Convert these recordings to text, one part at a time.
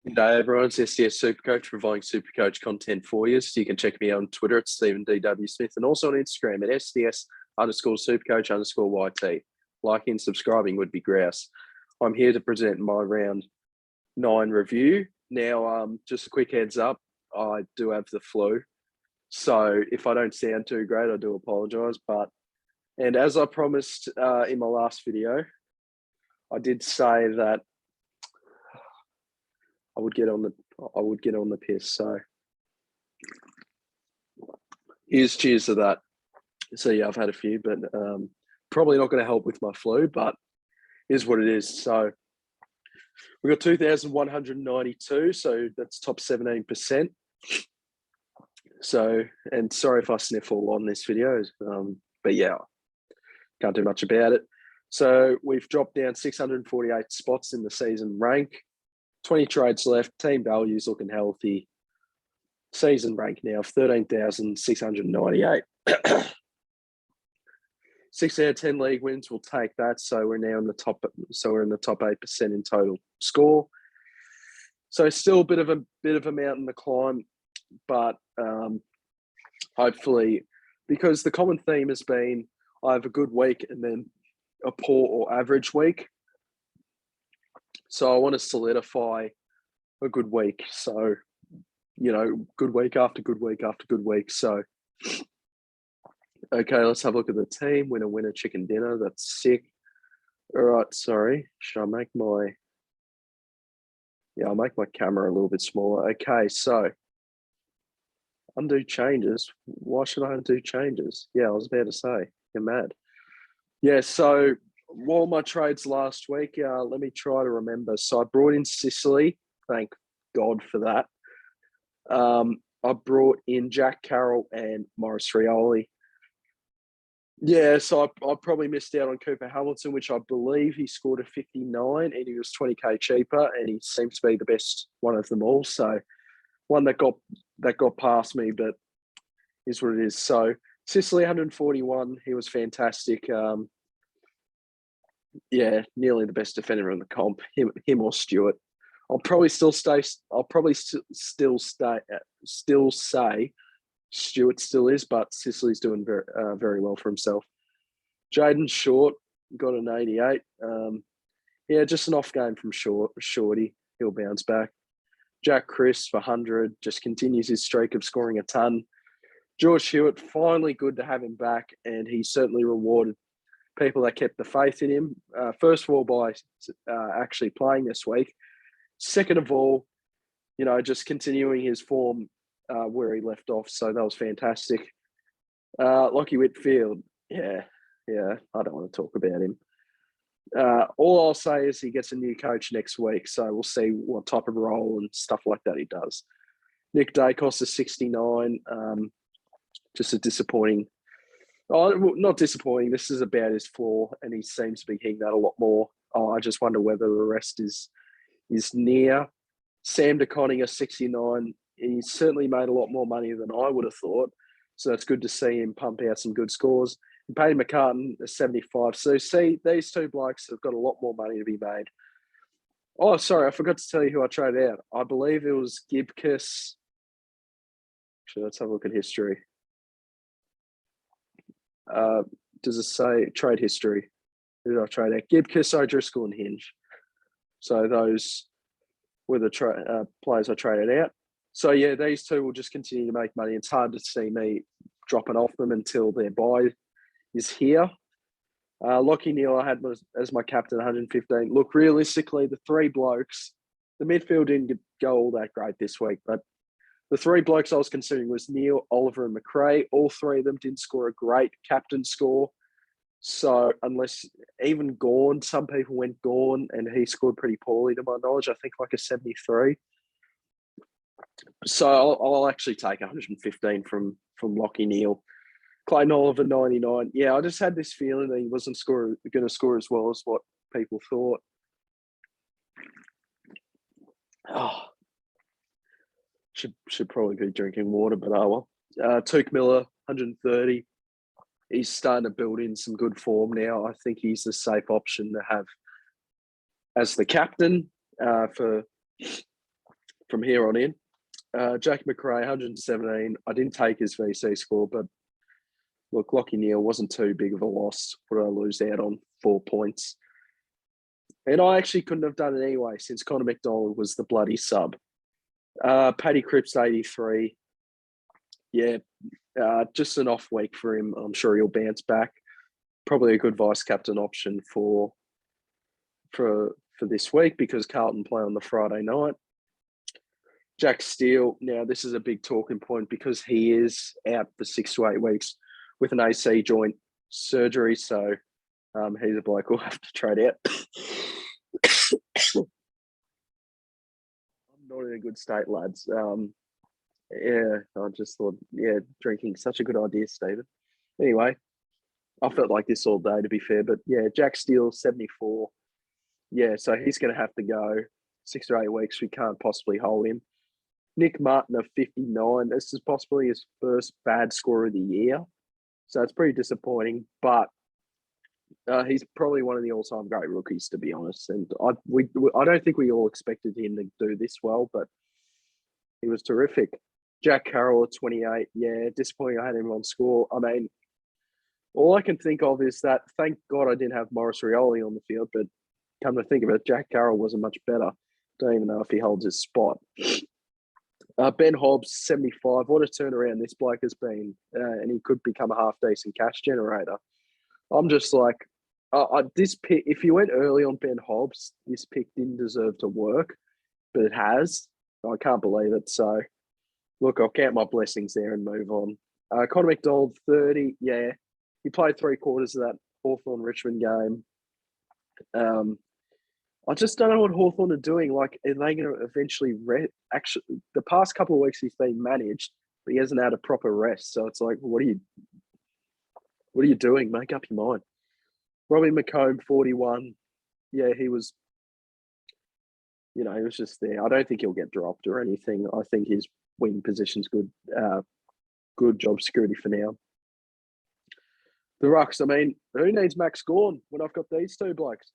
Good day, everyone. It's SDS SuperCoach, providing SuperCoach content for you. So you can check me out on Twitter at Stephen DW Smith and also on Instagram at SDS_SuperCoach_YT. Liking and subscribing would be grouse. I'm here to present my round 9 review. Now, just a quick heads up, I do have the flu. So if I don't sound too great, I do apologise. And as I promised in my last video, I did say that I would get on the piss. So here's cheers to that. So yeah, I've had a few, but probably not going to help with my flu, but here's what it is. So we've got 2,192. So that's top 17%. So, and sorry if I sniffle on this video, but yeah, can't do much about it. So we've dropped down 648 spots in the season rank. 20 trades left, team values looking healthy. Season rank now of 13,698. 6 out of 10 league wins will take that. So we're now in the top. So we're in the top 8% in total score. So still a bit of a mountain to climb, but hopefully, because the common theme has been I have a good week and then a poor or average week. So I want to solidify a good week. So, you know, good week after good week after good week. So, okay, let's have a look at the team. Winner, chicken dinner. That's sick. All right, sorry. Should I make my... Yeah, I'll make my camera a little bit smaller. Okay, so undo changes. Why should I undo changes? Yeah, I was about to say. You're mad. Yeah, so... While my trades last week, let me try to remember. So I brought in Sicily. Thank God for that. I brought in Jack Carroll and Maurice Rioli. Yeah, so I probably missed out on Cooper Hamilton, which I believe he scored a 59 and he was 20k cheaper, and he seems to be the best one of them all. So one that got past me, but is what it is. So Sicily 141, he was fantastic. Yeah, nearly the best defender in the comp. Him or Stewart. I'll probably still say Stewart still is, but Sicily's doing very well for himself. Jaden Short got an 88. Yeah, just an off game from Shorty. He'll bounce back. Jack Chris for 100 just continues his streak of scoring a ton. George Hewitt, finally good to have him back, and he certainly rewarded people that kept the faith in him. First of all, by actually playing this week. Second of all, you know, just continuing his form where he left off. So that was fantastic. Lockie Whitfield, yeah, I don't want to talk about him. All I'll say is he gets a new coach next week. So we'll see what type of role and stuff like that he does. Nick Dacos is 69. Just a disappointing... Oh, not disappointing. This is about his floor, and he seems to be hitting that a lot more. I just wonder whether the rest is near. Sam DeConning a 69. He's certainly made a lot more money than I would have thought. So it's good to see him pump out some good scores. And Paddy McCartan a 75. So see, these two blokes have got a lot more money to be made. Oh, sorry, I forgot to tell you who I traded out. I believe it was Gibkiss. Actually, let's have a look at history. Does it say trade history? Who did I trade out? Gibkiss, O'Driscoll, and Hinge. So those were the players I traded out. So yeah, these two will just continue to make money. It's hard to see me dropping off them until their buy is here. Lockie Neal I had as my captain, 115. Look, realistically, the three blokes, the midfield didn't go all that great this week, but the three blokes I was considering was Neil, Oliver, and McRae. All three of them didn't score a great captain score. So unless even Gawn, some people went Gawn, and he scored pretty poorly to my knowledge. I think like a 73. So I'll actually take 115 from Lockie Neal. Clayton Oliver, 99. Yeah, I just had this feeling that he wasn't going to score as well as what people thought. Oh. Should probably be drinking water, but oh well. Tuke Miller, 130. He's starting to build in some good form now. I think he's a safe option to have as the captain for from here on in. Jack McRae, 117. I didn't take his VC score, but look, Lockie Neal wasn't too big of a loss. What did I lose out on? 4 points. And I actually couldn't have done it anyway since Connor McDonald was the bloody sub. Paddy Cripps, 83. Yeah, just an off week for him. I'm sure he'll bounce back. Probably a good vice-captain option for this week because Carlton play on the Friday night. Jack Steele, now this is a big talking point because he is out for 6 to 8 weeks with an AC joint surgery. So he's a bloke who'll have to trade out. I'm not in a good state, lads. Yeah, I just thought, drinking such a good idea, Stephen. Anyway, I felt like this all day, to be fair. But yeah, Jack Steele, 74. Yeah, so he's going to have to go 6 to 8 weeks. We can't possibly hold him. Nick Martin of 59. This is possibly his first bad score of the year. So it's pretty disappointing. But he's probably one of the all-time great rookies, to be honest. And I don't think we all expected him to do this well, but he was terrific. Jack Carroll at 28. Yeah, disappointing I had him on score. I mean, all I can think of is that thank God I didn't have Maurice Rioli on the field, but come to think of it, Jack Carroll wasn't much better. Don't even know if he holds his spot. Ben Hobbs, 75. What a turnaround this bloke has been. And he could become a half-decent cash generator. I'm just like, this pick, if you went early on Ben Hobbs, this pick didn't deserve to work, but it has. I can't believe it. So, look, I'll count my blessings there and move on. Connor McDonald, 30. Yeah, he played 3 quarters of that Hawthorn-Richmond game. I just don't know what Hawthorn are doing. Like, are they going to eventually actually, the past couple of weeks he's been managed, but he hasn't had a proper rest. So it's like, what are you doing? Make up your mind. Robbie McComb, 41. Yeah, he was, he was just there. I don't think he'll get dropped or anything. I think his wing position's good. Good job security for now. The Rucks, I mean, who needs Max Gawn when I've got these 2 blokes?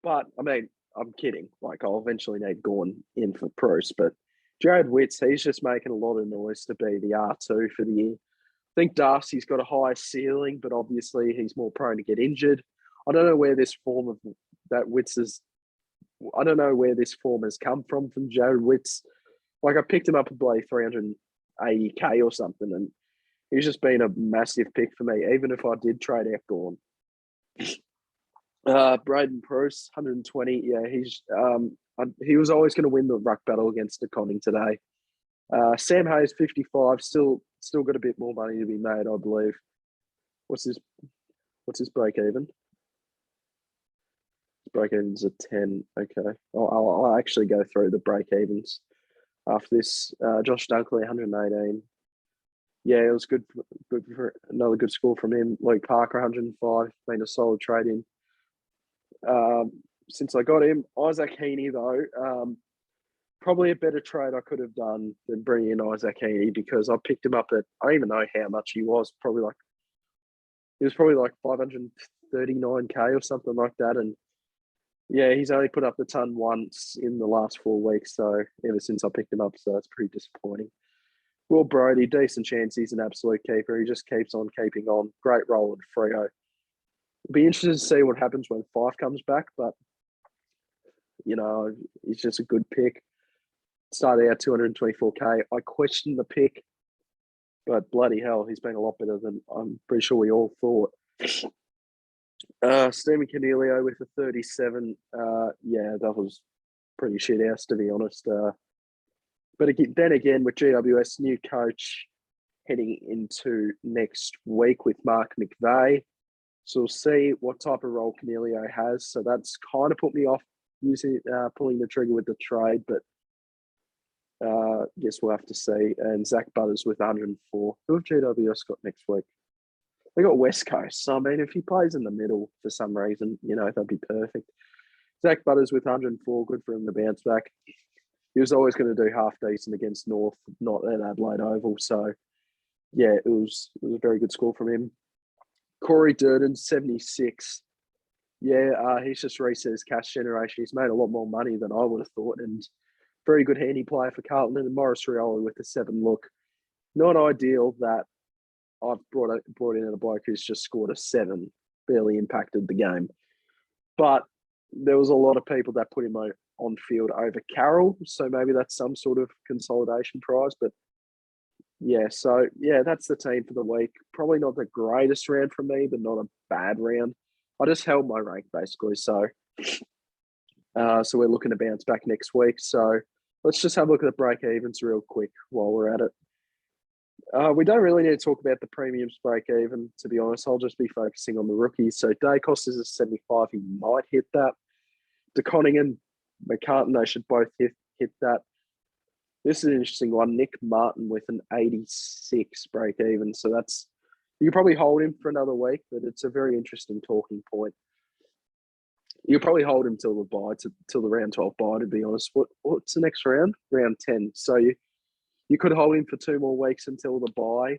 But, I mean, I'm kidding. Like, I'll eventually need Gawn in for Bruce. But Jared Witts, he's just making a lot of noise to be the R2 for the year. I think Darcy's got a high ceiling, but obviously he's more prone to get injured. I don't know where this form of that Witts is. I don't know where this form has come from Jared Witts. Like, I picked him up at Blake 380K or something, and he's just been a massive pick for me, even if I did trade out Gawn. Braden Bruce, 120. Yeah, he was always going to win the ruck battle against DeConning today. Sam Hayes, 55. Still got a bit more money to be made, I believe. What's his break even? Break evens at 10. Okay, I'll actually go through the break evens after this. Josh Dunkley, 118. Yeah, it was good for another good score from him. Luke Parker, 105. Been a solid trade in. Since I got him, Isaac Heaney though, probably a better trade I could have done than bringing in Isaac Heaney because I picked him up at, I don't even know how much he was, probably like 539K or something like that. And yeah, he's only put up the ton once in the last 4 weeks. So ever since I picked him up, so it's pretty disappointing. Will Brodie, decent chance he's an absolute keeper. He just keeps on keeping on. Great role at Freo. Be interested to see what happens when Fife comes back, but he's just a good pick. Started out 224K. I questioned the pick, but bloody hell, he's been a lot better than I'm pretty sure we all thought. Stephen Cornelio with a 37. Yeah, that was pretty shit house, to be honest. But then again, with GWS, new coach heading into next week with Mark McVeigh. So we'll see what type of role Cornelio has. So that's kind of put me off pulling the trigger with the trade, but guess we'll have to see. And Zach Butters with 104. Who have GWS got next week? They got West Coast. So, I mean, if he plays in the middle for some reason, that'd be perfect. Zach Butters with 104. Good for him to bounce back. He was always going to do half decent against North, not at Adelaide Oval. So, yeah, it was a very good score from him. Corey Durden, 76. Yeah, he's just reset his cash generation. He's made a lot more money than I would have thought. And very good handy player for Carlton, and Morris Rioli with the 7 look. Not ideal that I've brought in a bloke who's just scored a 7, barely impacted the game. But there was a lot of people that put him on field over Carroll, so maybe that's some sort of consolidation prize. But yeah, so yeah, that's the team for the week. Probably not the greatest round for me, but not a bad round. I just held my rank basically, so we're looking to bounce back next week. So let's just have a look at the break evens real quick while we're at it. We don't really need to talk about the premiums break even, to be honest. I'll just be focusing on the rookies. So Dacos is a 75. He might hit that. DeConning and McCartan, they should both hit that. This is an interesting one. Nick Martin with an 86 break even. So that's, you can probably hold him for another week, but it's a very interesting talking point. You'll probably hold him till the bye, till the round 12 bye, to be honest. What's the next round? Round 10. So you could hold him for 2 more weeks until the bye.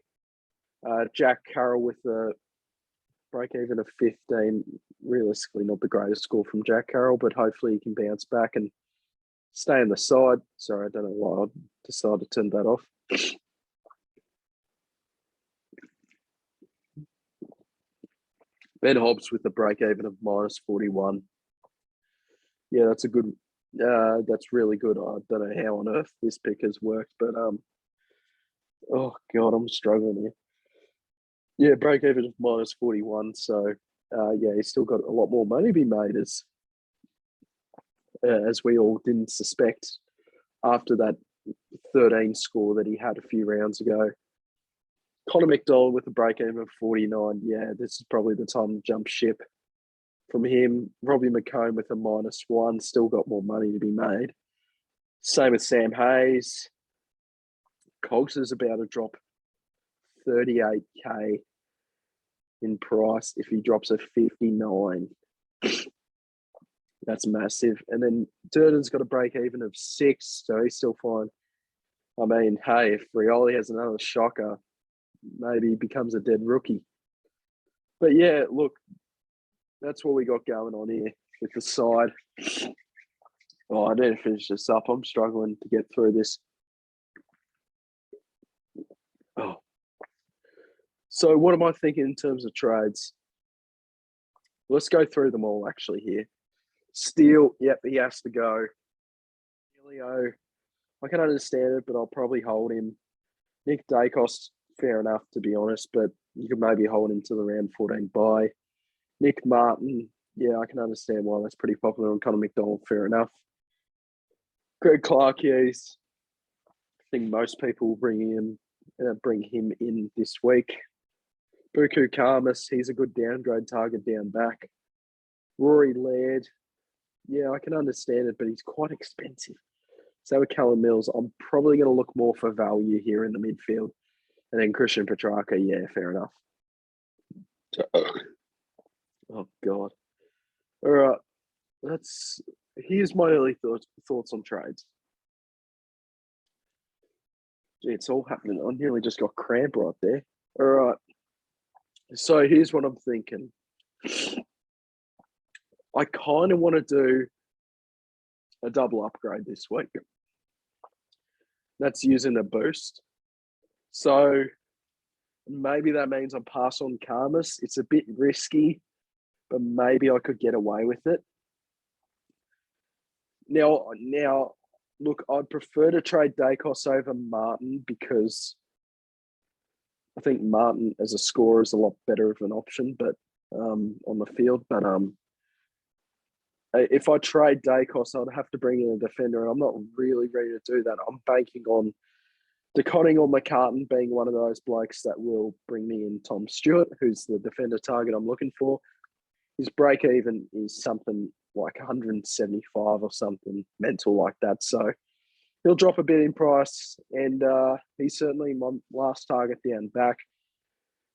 Jack Carroll with a break even of 15. Realistically, not the greatest score from Jack Carroll, but hopefully he can bounce back and stay on the side. Sorry, I don't know why I decided to turn that off. Ben Hobbs with a break even of -41. Yeah, that's a good. That's really good. I don't know how on earth this pick has worked, but oh god, I'm struggling here. Yeah, break even of -41. So yeah, he's still got a lot more money to be made, as we all didn't suspect after that 13 score that he had a few rounds ago. Connor McDonald with a break even of 49. Yeah, this is probably the time to jump ship from him. Robbie McComb with a -1. Still got more money to be made. Same with Sam Hayes. Cogs is about to drop 38k in price if he drops a 59. That's massive. And then Durden's got a break even of 6, so he's still fine. I mean, hey, if Rioli has another shocker, maybe he becomes a dead rookie. But yeah, look, that's what we got going on here with the side. Oh, I need to finish this up. I'm struggling to get through this. Oh. So what am I thinking in terms of trades? Let's go through them all actually here. Steele, yep, he has to go. Elio, I can understand it, but I'll probably hold him. Nick Dacos, fair enough, to be honest, but you could maybe hold him to the round 14 bye. Nick Martin, yeah, I can understand why that's pretty popular. And Connor McDonald, fair enough. Greg Clark, yes, I think most people will bring him in this week. Buku Karmas, he's a good downgrade target down back. Rory Laird, yeah, I can understand it, but he's quite expensive. So with Callum Mills, I'm probably going to look more for value here in the midfield. And then Christian Petrarca, yeah, fair enough. Oh, God. All right. Here's my early thoughts on trades. Gee, it's all happening. I nearly just got cramp right there. All right. So here's what I'm thinking. I kind of want to do a double upgrade this week. That's using a boost. So maybe that means I pass on Karmas. It's a bit risky, but maybe I could get away with it. Now, look, I'd prefer to trade Dacos over Martin because I think Martin as a scorer is a lot better of an option, but on the field. But if I trade Dacos, I'd have to bring in a defender, and I'm not really ready to do that. I'm banking on DeConning or McCartan being one of those blokes that will bring me in Tom Stewart, who's the defender target I'm looking for. His break even is something like 175 or something mental like that. So he'll drop a bit in price, and he's certainly my last target down back.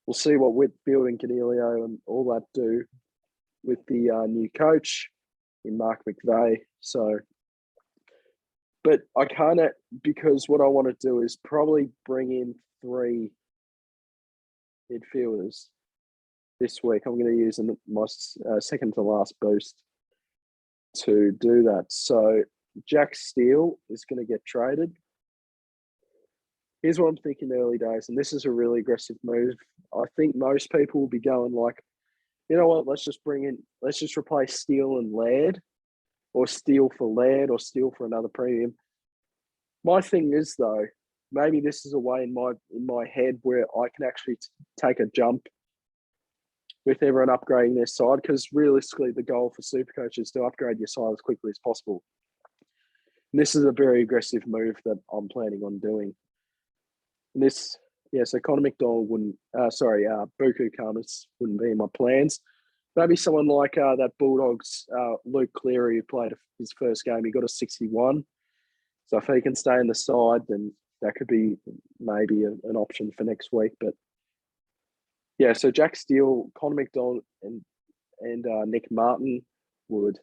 We'll see what Whitfield and Canelio and all that do with the new coach in Mark McVeigh. So, but I kind of, because what I want to do is probably bring in 3 midfielders this week. I'm going to use my second to last boost to do that. So Jack Steele is going to get traded. Here's what I'm thinking early days, and this is a really aggressive move. I think most people will be going like, you know what, let's just replace Steele and Laird, or Steele for Laird, or Steele for another premium. My thing is, though, maybe this is a way in my head where I can actually take a jump with everyone upgrading their side, because realistically, the goal for SuperCoach is to upgrade your side as quickly as possible. And this is a very aggressive move that I'm planning on doing. And this, so Connor McDonald Buku Kamas wouldn't be in my plans. Maybe someone like that Bulldogs, Luke Cleary, who played his first game. He got a 61. So if he can stay in the side, then that could be maybe an option for next week. But yeah, so Jack Steele, Connor McDonald, and Nick Martin would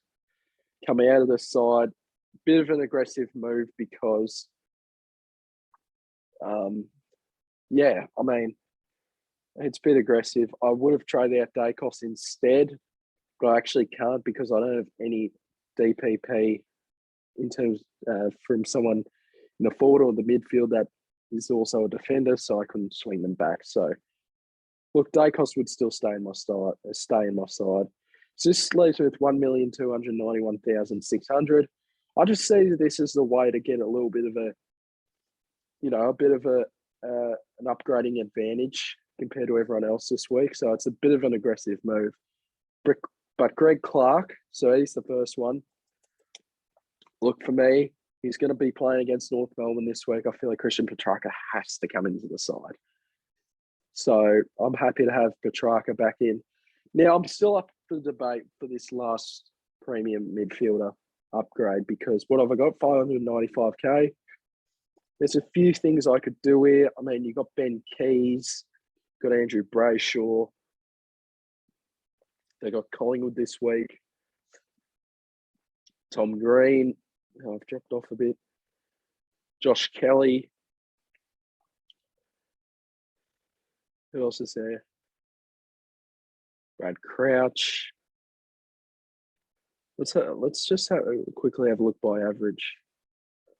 come out of the side. Bit of an aggressive move because, it's a bit aggressive. I would have traded out Dacos instead, but I actually can't because I don't have any DPP in terms from someone in the forward or the midfield that is also a defender, so I couldn't swing them back. So, look, Dacos would still stay in my side. So this leaves me with 1,291,600. I just see this as the way to get a little bit of an upgrading advantage compared to everyone else this week. So it's a bit of an aggressive move. But Greg Clark, so he's the first one. Look, for me, he's going to be playing against North Melbourne this week. I feel like Christian Petrarca has to come into the side. So I'm happy to have Petrarca back in. Now, I'm still up for the debate for this last premium midfielder upgrade, because what have I got? 595k. There's a few things I could do here. I mean, you got Ben Keys, got Andrew Brayshaw. They got Collingwood this week. Tom Green. Oh, I've dropped off a bit. Josh Kelly. Who else is there? Brad Crouch. Let's just quickly have a look by average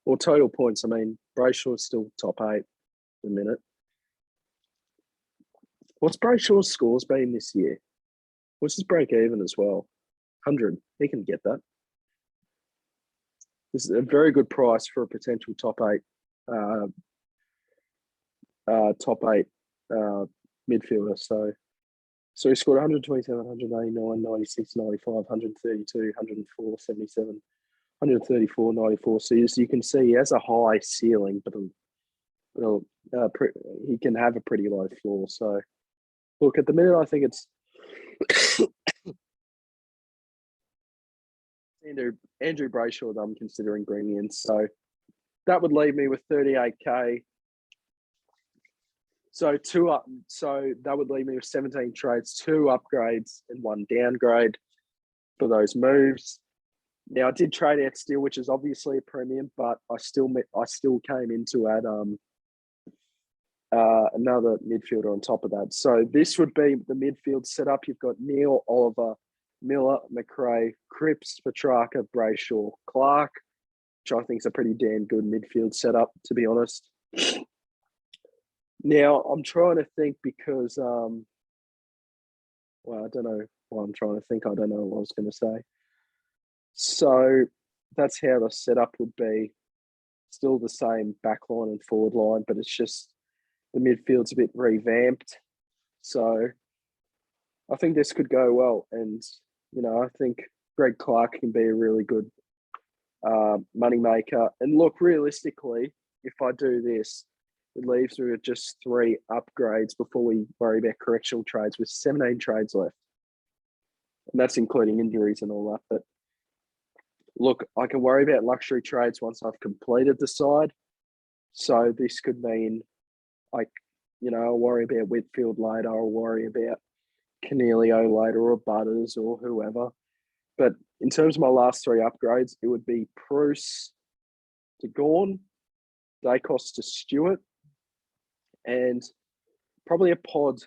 or total points. I mean, Brayshaw is still top 8 at the minute. What's Brayshaw's scores been this year? What's his break even as well? 100. He can get that. This is a very good price for a potential top 8 midfielder. So he scored 127, 189, 96, 95, 132, 104, 77, 134, 94. So you can see he has a high ceiling, but he can have a pretty low floor. So, look, at the minute, I think it's Andrew Brayshaw that I'm considering bringing in. So that would leave me with 38k. So that would leave me with 17 trades, 2 upgrades and 1 downgrade for those moves. Now I did trade out Steele, which is obviously a premium, but I still came in to add another midfielder on top of that. So this would be the midfield setup. You've got Neil, Oliver, Miller, McRae, Cripps, Petrarca, Brayshaw, Clark, which I think is a pretty damn good midfield setup, to be honest. Now, I'm trying to think because, I don't know why I'm trying to think. I don't know what I was going to say. So that's how the setup would be. Still the same back line and forward line, but it's just the midfield's a bit revamped. So I think this could go well. And, I think Greg Clark can be a really good money maker. And look, realistically, if I do this, it leaves me with just 3 upgrades before we worry about correctional trades, with 17 trades left. And that's including injuries and all that. But look, I can worry about luxury trades once I've completed the side. So this could mean, I'll worry about Whitfield later. I'll worry about Cornelio later, or Butters, or whoever. But in terms of my last 3 upgrades, it would be Bruce to Gawn, Dacos to Stewart, and probably a pod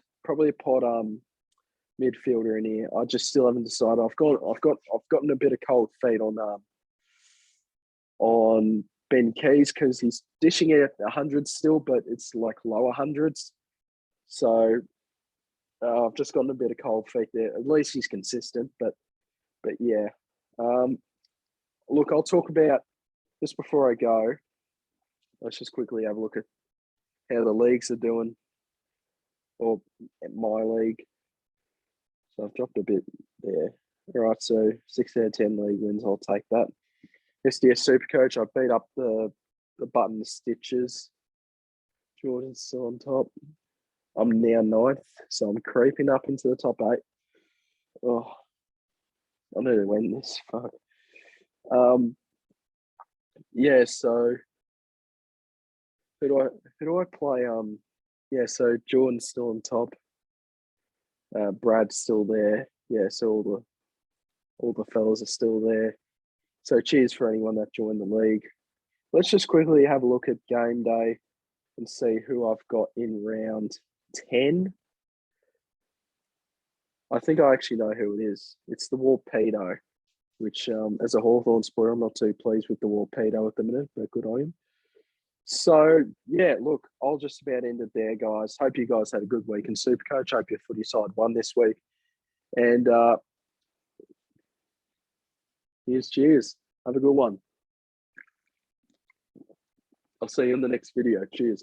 midfielder in here. I just still haven't decided. I've gotten a bit of cold feet on on Ben Keys because he's dishing it at 100 still, but it's like lower hundreds. So I've just gotten a bit of cold feet there. At least he's consistent, but yeah. Look, I'll talk about just before I go. Let's just quickly have a look at how the leagues are doing, or at my league. So I've dropped a bit there. All right, so 6 out of 10 league wins. I'll take that. SDS SuperCoach, I beat up the button stitches. Jordan's still on top. I'm now 9th, so I'm creeping up into the top 8. Oh, I need to win this. Fuck. Yeah, so who do I play? Yeah, so Jordan's still on top. Brad's still there. Yeah, so all the fellas are still there. So cheers for anyone that joined the league. Let's just quickly have a look at game day and see who I've got in round 10. I think I actually know who it is. It's the Warpedo, which as a Hawthorn supporter, I'm not too pleased with the Warpedo at the minute, but good on him. So, yeah, look, I'll just about end it there, guys. Hope you guys had a good week in SuperCoach. Hope your footy side won this week. And here's cheers. Have a good one. I'll see you in the next video. Cheers.